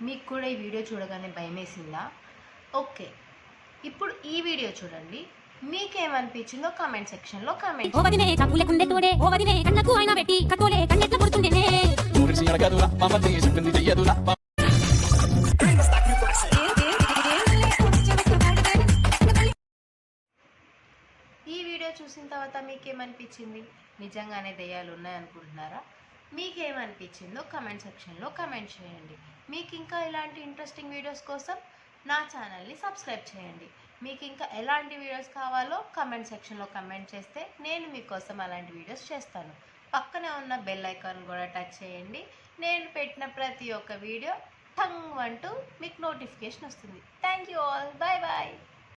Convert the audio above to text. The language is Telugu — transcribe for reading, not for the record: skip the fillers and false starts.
మీకు కూడా ఈ వీడియో చూడగానే భయమేసిందా? ఓకే, ఇప్పుడు ఈ వీడియో చూడండి. మీకేమనిపించిందో కామెంట్ సెక్షన్లో కామెంట్ ఈ వీడియో చూసిన తర్వాత మీకేమనిపించింది? నిజంగానే దెయ్యాలు ఉన్నాయనుకుంటున్నారా? మీకేమనిపించిందో కామెంట్ సెక్షన్లో కామెంట్ చేయండి. మీకు ఇంకా ఇలాంటి ఇంట్రెస్టింగ్ వీడియోస్ కోసం నా ఛానల్ని సబ్స్క్రైబ్ చేయండి. మీకు ఇంకా ఎలాంటి వీడియోస్ కావాలో కామెంట్ సెక్షన్లో కామెంట్ చేస్తే నేను మీకోసం అలాంటి వీడియోస్ చేస్తాను. పక్కనే ఉన్న బెల్ ఐకాన్ కూడా టచ్ చేయండి. నేను పెట్టిన ప్రతి ఒక్క వీడియో టంగ్ అంటూ మీకు నోటిఫికేషన్ వస్తుంది. Thank you all. Bye bye.